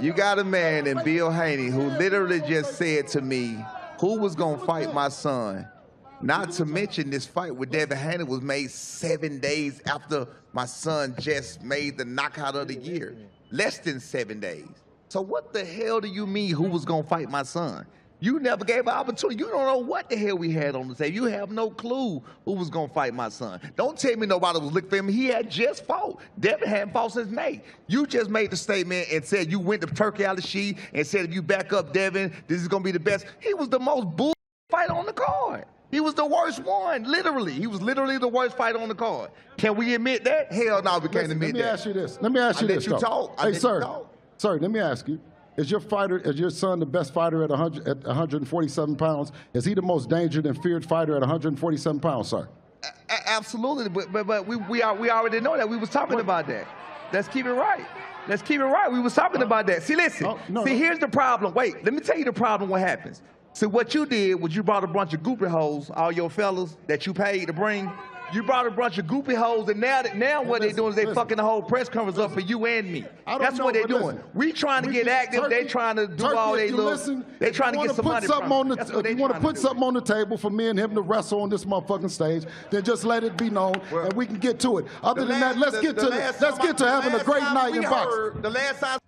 You got a man in Bill Haney who literally just said to me, who was going to fight my son? Not to mention this fight with Devin Haney was made 7 days after my son just made the knockout of the year. Less than 7 days. So what the hell do you mean who was going to fight my son? You never gave an opportunity. You don't know what the hell we had on the table. You have no clue who was going to fight my son. Don't tell me nobody was looking for him. He had just fought. Devin hadn't fought since May. You just made the statement and said you went to Turkey out of the sheet and said if you back up Devin, this is going to be the best. He was the most bull fight on the card. He was the worst one, literally. He was literally the worst fight on the card. Can we admit that? Hell no, we can't admit that. Let me ask you this. Let me ask you this. I let you talk. Hey, sir. Sir, let me ask you. Is your son the best fighter at 147 pounds? Is he the most dangerous and feared fighter at 147 pounds, sir? Absolutely, but we already know that. We was talking about that. Let's keep it right. Let's keep it right. We was talking about that. See, listen. Here's the problem. Wait, let me tell you the problem. What happens? So what you did was you brought a bunch of goopy hoes, all your fellas that you paid to bring. You brought a bunch of goopy hoes, and now what they're doing is they fucking the whole press conference up for you and me. That's what they're doing. We trying to get active. They trying to do all they little. They trying to get some money from us. If you want to put something on the table for me and him to wrestle on this motherfucking stage, then just let it be known, and we can get to it. Other than that, let's get to having a great night in boxing. The last time.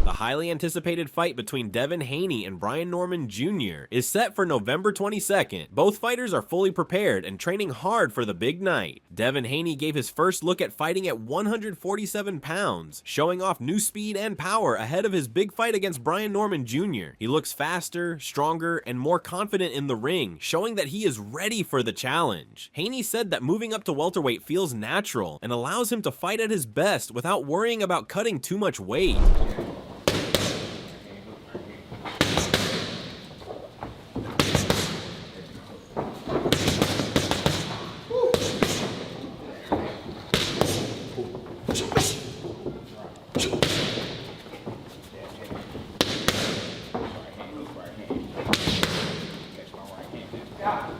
The highly anticipated fight between Devin Haney and Brian Norman Jr. is set for November 22nd. Both fighters are fully prepared and training hard for the big night. Devin Haney gave his first look at fighting at 147 pounds, showing off new speed and power ahead of his big fight against Brian Norman Jr. He looks faster, stronger, and more confident in the ring, showing that he is ready for the challenge. Haney said that moving up to welterweight feels natural and allows him to fight at his best without worrying about cutting too much weight.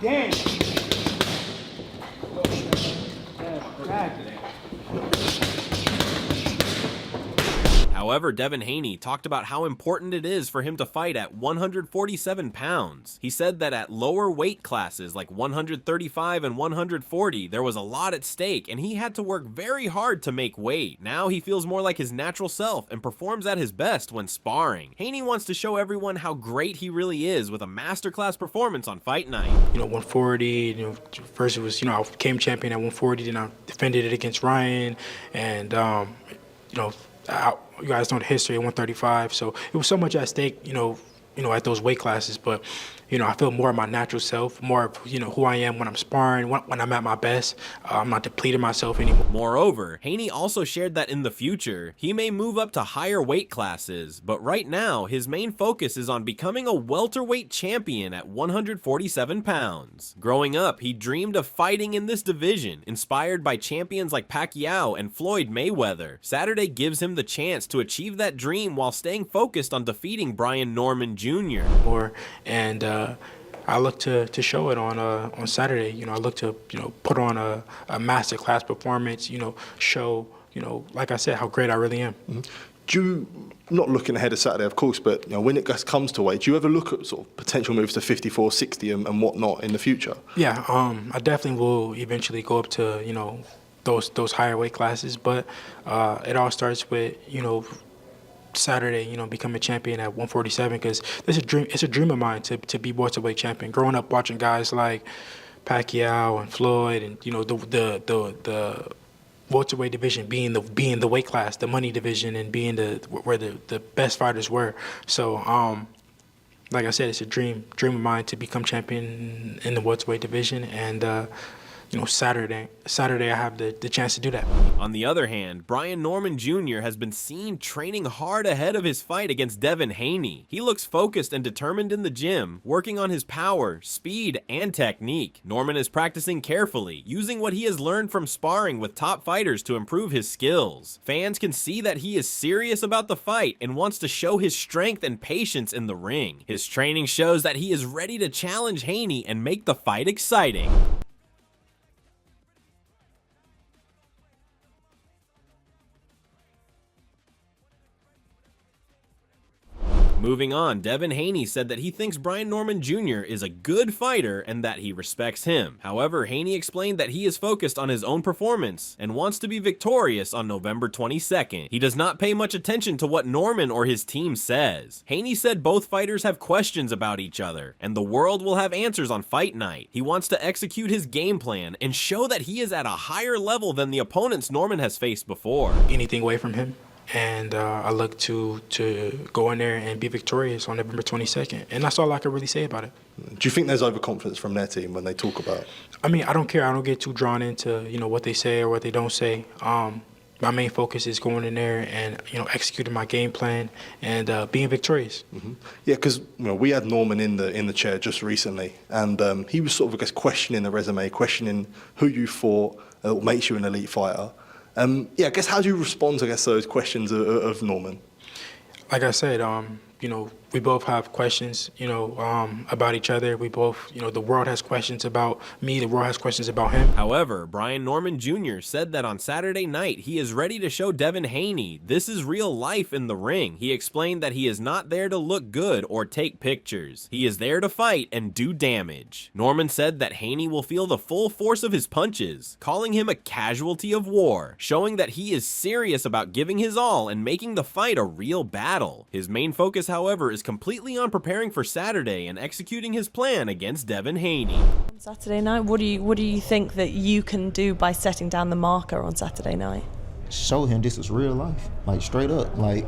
Damn. However, Devin Haney talked about how important it is for him to fight at 147 pounds. He said that at lower weight classes like 135 and 140, there was a lot at stake and he had to work very hard to make weight. Now he feels more like his natural self and performs at his best when sparring. Haney wants to show everyone how great he really is with a masterclass performance on fight night. 140, first it was, I became champion at 140, then I defended it against Ryan, and, you guys know the history at 135, so it was so much at stake, at those weight classes, but I feel more of my natural self, more of who I am when I'm sparring, when I'm at my best. I'm not depleting myself anymore. Moreover, Haney also shared that in the future, he may move up to higher weight classes, but right now, his main focus is on becoming a welterweight champion at 147 pounds. Growing up, he dreamed of fighting in this division, inspired by champions like Pacquiao and Floyd Mayweather. Saturday gives him the chance to achieve that dream while staying focused on defeating Brian Norman Jr. I look to show it on Saturday. I look to put on a masterclass performance. Show like I said how great I really am. Mm-hmm. Do you, not looking ahead of Saturday, of course, but when it comes to weight, do you ever look at sort of potential moves to 54, 60 and whatnot in the future? Yeah, I definitely will eventually go up to those higher weight classes, but it all starts with Saturday, become a champion at 147, because it's a dream of mine to be welterweight champion. Growing up watching guys like Pacquiao and Floyd, and the welterweight division being the weight class, the money division, and being where the best fighters were. So like I said, it's a dream of mine to become champion in the welterweight division, and Saturday I have the chance to do that. On the other hand, Brian Norman Jr. has been seen training hard ahead of his fight against Devin Haney. He looks focused and determined in the gym, working on his power, speed, and technique. Norman is practicing carefully, using what he has learned from sparring with top fighters to improve his skills. Fans can see that he is serious about the fight and wants to show his strength and patience in the ring. His training shows that he is ready to challenge Haney and make the fight exciting. Moving on, Devin Haney said that he thinks Brian Norman Jr. is a good fighter and that he respects him. However, Haney explained that he is focused on his own performance and wants to be victorious on November 22nd. He does not pay much attention to what Norman or his team says. Haney said both fighters have questions about each other, and the world will have answers on fight night. He wants to execute his game plan and show that he is at a higher level than the opponents Norman has faced before. Anything away from him. And I look to go in there and be victorious on November 22nd. And that's all I can really say about it. Do you think there's overconfidence from their team when they talk about? I mean, I don't care. I don't get too drawn into, what they say or what they don't say. My main focus is going in there and, executing my game plan and being victorious. Mm-hmm. Yeah, because we had Norman in the chair just recently, and he was sort of, I guess, questioning the resume, questioning who you fought, what makes you an elite fighter. I guess how do you respond to those questions of Norman? Like I said, we both have questions, about each other. We both, the world has questions about me. The world has questions about him. However, Brian Norman Jr. said that on Saturday night, he is ready to show Devin Haney this is real life in the ring. He explained that he is not there to look good or take pictures. He is there to fight and do damage. Norman said that Haney will feel the full force of his punches, calling him a casualty of war, showing that he is serious about giving his all and making the fight a real battle. His main focus, however, is completely on preparing for Saturday and executing his plan against Devin Haney. On Saturday night, what do you think that you can do by setting down the marker on Saturday night? Show him this is real life, like straight up. Like,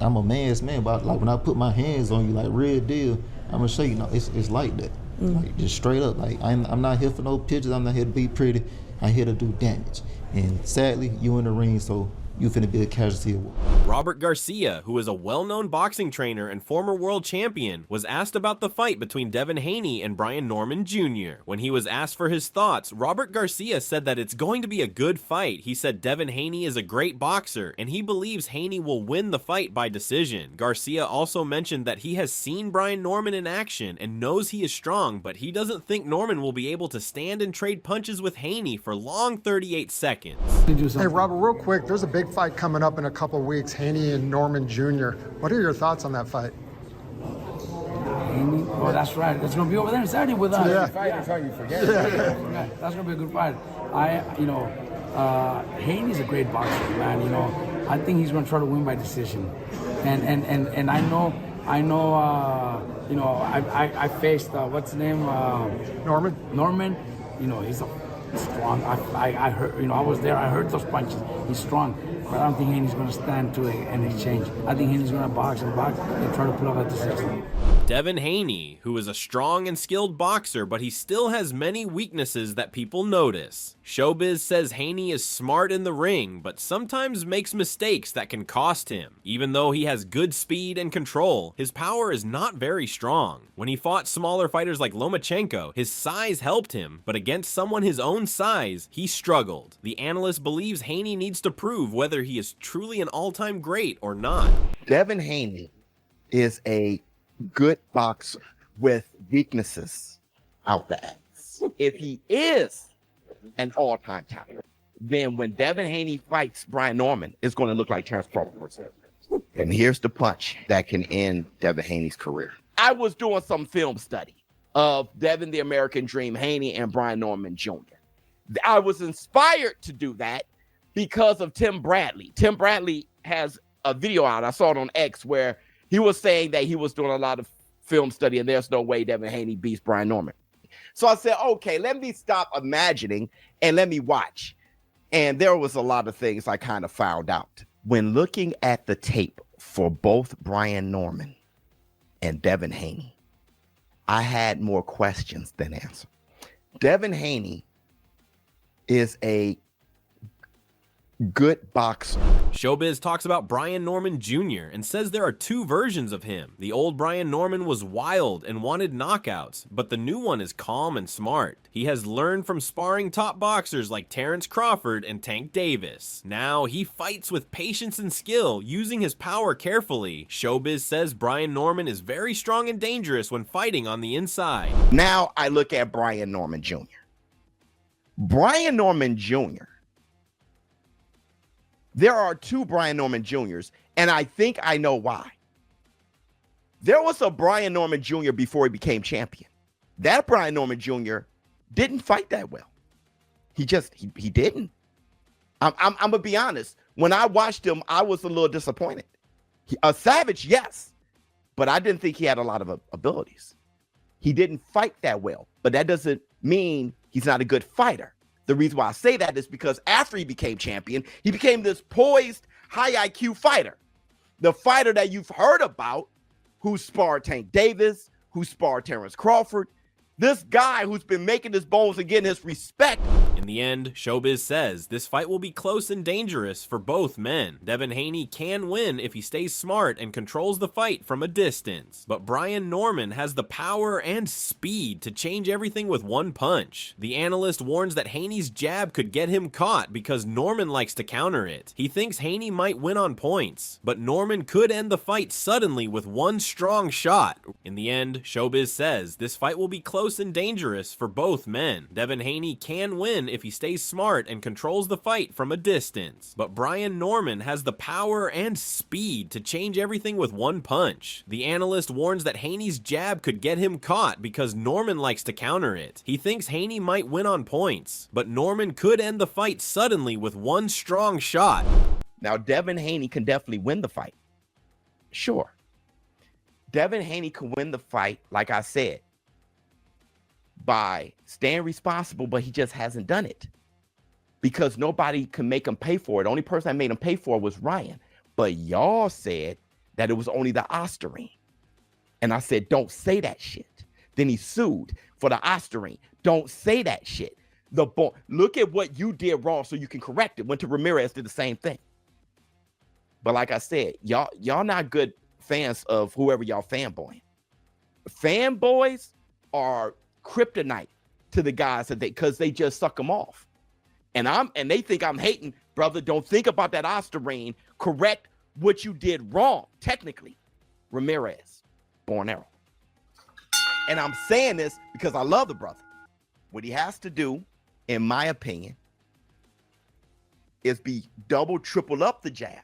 I'm a man's man, but like when I put my hands on you, like real deal, I'm gonna show you, it's like that. Like just straight up. Like I'm not here for no pictures. I'm not here to be pretty. I'm here to do damage. And sadly, you in the ring, so you finna be a casualty of war. Robert Garcia, who is a well-known boxing trainer and former world champion, was asked about the fight between Devin Haney and Brian Norman Jr. When he was asked for his thoughts, Robert Garcia said that it's going to be a good fight. He said Devin Haney is a great boxer, and he believes Haney will win the fight by decision. Garcia also mentioned that he has seen Brian Norman in action and knows he is strong, but he doesn't think Norman will be able to stand and trade punches with Haney for long 38 seconds. Hey, Robert, real quick, there's a big fight coming up in a couple of weeks, Haney and Norman Jr. What are your thoughts on that fight? Haney? Oh, that's right. That's going to be over there in Saturday with us. Yeah. That's how you forget. Yeah. That's going to be a good fight. Haney's a great boxer, man. I think he's going to try to win by decision. And I know. I faced what's his name? Norman. Norman. He's strong. I heard. I was there. I heard those punches. He's strong. But I don't think Haney's going to stand to any change. I think Haney's going to box and try to pull off that decision. Devin Haney, who is a strong and skilled boxer, but he still has many weaknesses that people notice. Showbiz says Haney is smart in the ring, but sometimes makes mistakes that can cost him. Even though he has good speed and control, his power is not very strong. When he fought smaller fighters like Lomachenko, his size helped him, but against someone his own size, he struggled. The analyst believes Haney needs to prove whether he is truly an all-time great or not. Devin Haney is a good boxer with weaknesses out the ass. If he is an all-time talent, then when Devin Haney fights Brian Norman, it's going to look like Terrence Crawford. And here's the punch that can end Devin Haney's career. I was doing some film study of Devin the American Dream Haney and Brian Norman Jr. I was inspired to do that because of Tim Bradley. Tim Bradley has a video out, I saw it on X, where he was saying that he was doing a lot of film study and there's no way Devin Haney beats Brian Norman. So I said, okay, let me stop imagining and let me watch. And there was a lot of things I kind of found out. When looking at the tape for both Brian Norman and Devin Haney, I had more questions than answers. Devin Haney is a good boxer. Showbiz talks about Brian Norman Jr. and says there are two versions of him. The old Brian Norman was wild and wanted knockouts, but the new one is calm and smart. He has learned from sparring top boxers like Terrence Crawford and Tank Davis. Now he fights with patience and skill, using his power carefully. Showbiz says Brian Norman is very strong and dangerous when fighting on the inside. Now I look at Brian Norman Jr. Brian Norman Jr. There are two Brian Norman Jr.'s, and I think I know why. There was a Brian Norman Jr. before he became champion. That Brian Norman Jr. didn't fight that well. He didn't. I'm gonna be honest. When I watched him, I was a little disappointed. A savage, yes, but I didn't think he had a lot of abilities. He didn't fight that well, but that doesn't mean he's not a good fighter. The reason why I say that is because after he became champion, he became this poised, high IQ fighter. The fighter that you've heard about, who sparred Tank Davis, who sparred Terrence Crawford. This guy who's been making his bones and getting his respect. In the end, Showbiz says this fight will be close and dangerous for both men. Devin Haney can win if he stays smart and controls the fight from a distance. But Brian Norman has the power and speed to change everything with one punch. The analyst warns that Haney's jab could get him caught because Norman likes to counter it. He thinks Haney might win on points, but Norman could end the fight suddenly with one strong shot. In the end, Showbiz says this fight will be close and dangerous for both men. Devin Haney can win if he stays smart and controls the fight from a distance. But Brian Norman has the power and speed to change everything with one punch. The analyst warns that Haney's jab could get him caught because Norman likes to counter it. He thinks Haney might win on points, but Norman could end the fight suddenly with one strong shot. Now, Devin Haney can definitely win the fight. Sure. Devin Haney can win the fight, like I said, by staying responsible, but he just hasn't done it because nobody can make him pay for it. The only person that made him pay for it was Ryan, but y'all said that it was only the Osterine. And I said, don't say that shit. Then he sued for the Osterine. Don't say that shit. Look at what you did wrong so you can correct it. Went to Ramirez, did the same thing. But like I said, y'all not good fans of whoever y'all fanboying. Fanboys are kryptonite to the guys that because they just suck them off. And they think I'm hating, brother. Don't think about that Osterine. Correct what you did wrong, technically. Ramirez, born arrow. And I'm saying this because I love the brother. What he has to do, in my opinion, is be double, triple up the jab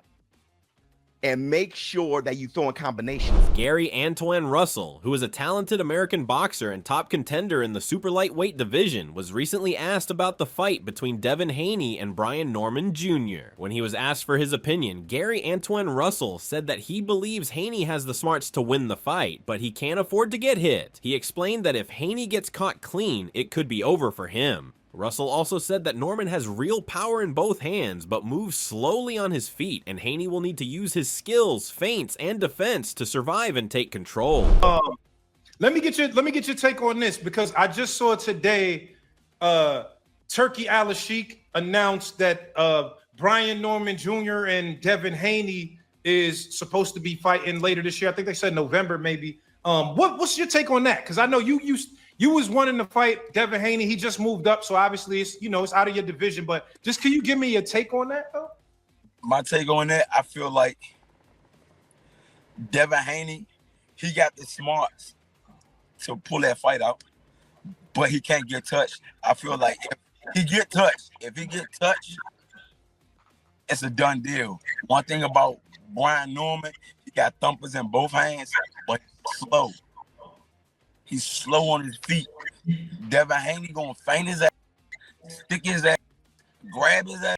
and make sure that you throw in combinations. Gary Antoine Russell, who is a talented American boxer and top contender in the super lightweight division, was recently asked about the fight between Devin Haney and Brian Norman Jr. When he was asked for his opinion, Gary Antoine Russell said that he believes Haney has the smarts to win the fight, but he can't afford to get hit. He explained that if Haney gets caught clean, it could be over for him. Russell also said that Norman has real power in both hands, but moves slowly on his feet, and Haney will need to use his skills, feints, and defense to survive and take control. Let me get your take on this, because I just saw today Turkey Al-Sheikh announced that Brian Norman Jr. and Devin Haney is supposed to be fighting later this year. I think they said November, maybe. What's your take on that? Because I know you was wanting to fight Devin Haney. He just moved up, so obviously it's it's out of your division. But just can you give me your take on that, though? My take on that, I feel like Devin Haney, he got the smarts to pull that fight out, but he can't get touched. I feel like if he get touched, it's a done deal. One thing about Brian Norman, he got thumpers in both hands, but he's slow. He's slow on his feet. Devin Haney gonna feint his ass, stick his ass, grab his ass.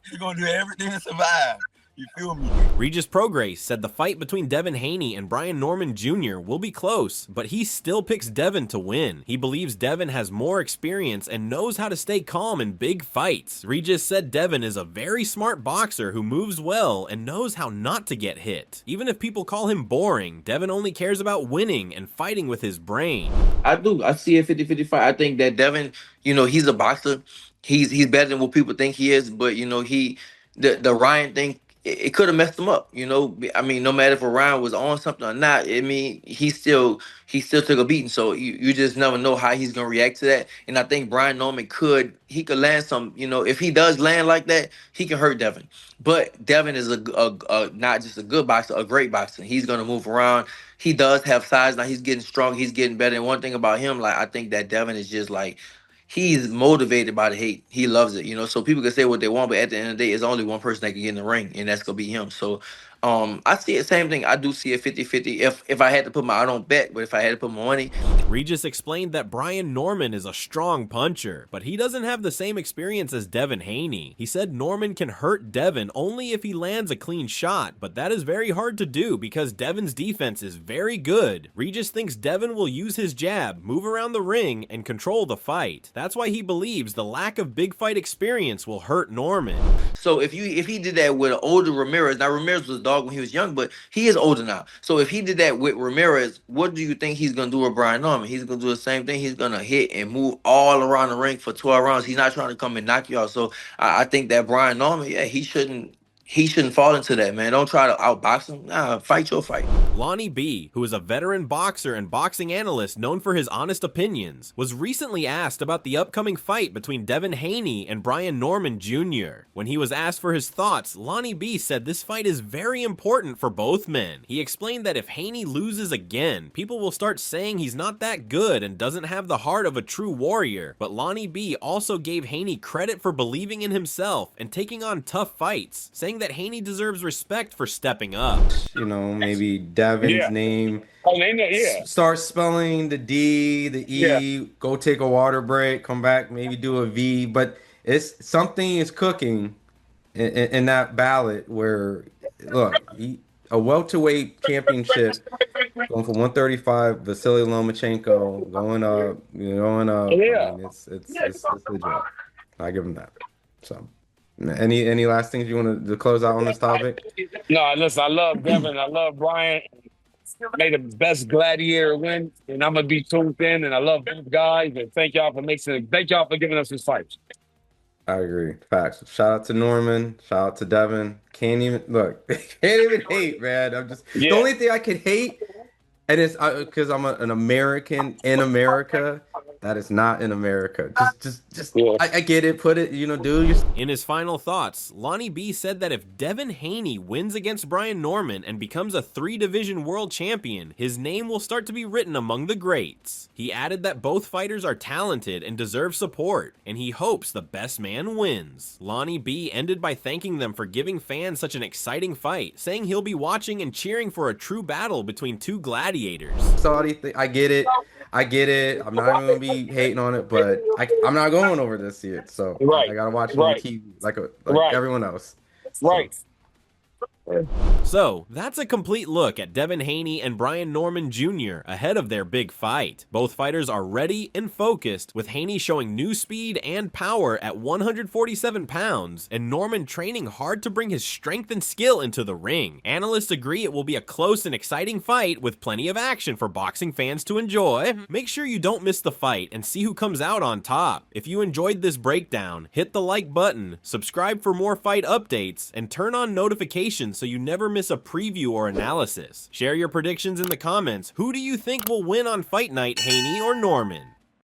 He's gonna do everything to survive. You feel me? Regis Prograis said the fight between Devin Haney and Brian Norman Jr. will be close, but he still picks Devin to win. He believes Devin has more experience and knows how to stay calm in big fights. Regis said Devin is a very smart boxer who moves well and knows how not to get hit. Even if people call him boring, Devin only cares about winning and fighting with his brain. I do. I see a 50-50 fight. I think that Devin, he's a boxer. He's better than what people think he is, but the Ryan thing, it could have messed him up. I mean, no matter if Ryan was on something or not, I mean, he still took a beating. So you just never know how he's gonna react to that. And I think Brian Norman could land some. If he does land like that, he can hurt Devin. But Devin is a not just a good boxer, a great boxer. He's gonna move around. He does have size now. He's getting strong. He's getting better. And one thing about him, I think that Devin is just he's motivated by the hate. He loves it, So people can say what they want, but at the end of the day, it's only one person that can get in the ring, and that's gonna be him. So I see it same thing. I do see a 50-50. If I had to put I don't bet, but if I had to put my money. Regis explained that Brian Norman is a strong puncher, but he doesn't have the same experience as Devin Haney. He said Norman can hurt Devin only if he lands a clean shot, but that is very hard to do because Devin's defense is very good. Regis thinks Devin will use his jab, move around the ring, and control the fight. That's why he believes the lack of big fight experience will hurt Norman. So if he did that with an older Ramirez, now Ramirez was a dog when he was young, but he is older now. So if he did that with Ramirez, what do you think he's gonna do with Brian Norman? He's gonna do the same thing. He's gonna hit and move all around the ring for 12 rounds. He's not trying to come and knock you out. So I think that Brian Norman, he shouldn't fall into that, man. Don't try to outbox him. Nah, fight your fight. Lonnie B, who is a veteran boxer and boxing analyst known for his honest opinions, was recently asked about the upcoming fight between Devin Haney and Brian Norman Jr. When he was asked for his thoughts, Lonnie B said this fight is very important for both men. He explained that if Haney loses again, people will start saying he's not that good and doesn't have the heart of a true warrior. But Lonnie B also gave Haney credit for believing in himself and taking on tough fights, saying that Haney deserves respect for stepping up. Maybe Devin's name. Start spelling the D, the E, go take a water break, come back, maybe do a V. But it's something is cooking in that ballot where, look, a welterweight championship going for 135, Vasily Lomachenko going up. Yeah. I mean, it's legit. I give him that. So. Any last things you want to close out on this topic? No, listen, I love Devin. I love Brian. May the best gladiator win, and I'm gonna be tuned in. And I love both guys. And thank y'all for giving us this fight. I agree. Facts. Shout out to Norman. Shout out to Devin. Can't even hate, man. The only thing I can hate, and it's because I'm an American in America. That is not in America. I get it. Put it, do. In his final thoughts, Lonnie B said that if Devin Haney wins against Brian Norman and becomes a 3-division world champion, his name will start to be written among the greats. He added that both fighters are talented and deserve support, and he hopes the best man wins. Lonnie B ended by thanking them for giving fans such an exciting fight, saying he'll be watching and cheering for a true battle between two gladiators. Saudi, I get it. I'm not even gonna be hating on it, but I'm not going over this yet, so I gotta watch it on TV like everyone else. Right. So, that's a complete look at Devin Haney and Brian Norman Jr. ahead of their big fight. Both fighters are ready and focused, with Haney showing new speed and power at 147 pounds, and Norman training hard to bring his strength and skill into the ring. Analysts agree it will be a close and exciting fight with plenty of action for boxing fans to enjoy. Make sure you don't miss the fight and see who comes out on top. If you enjoyed this breakdown, hit the like button, subscribe for more fight updates, and turn on notifications so you never miss a preview or analysis. Share your predictions in the comments. Who do you think will win on Fight Night, Haney or Norman?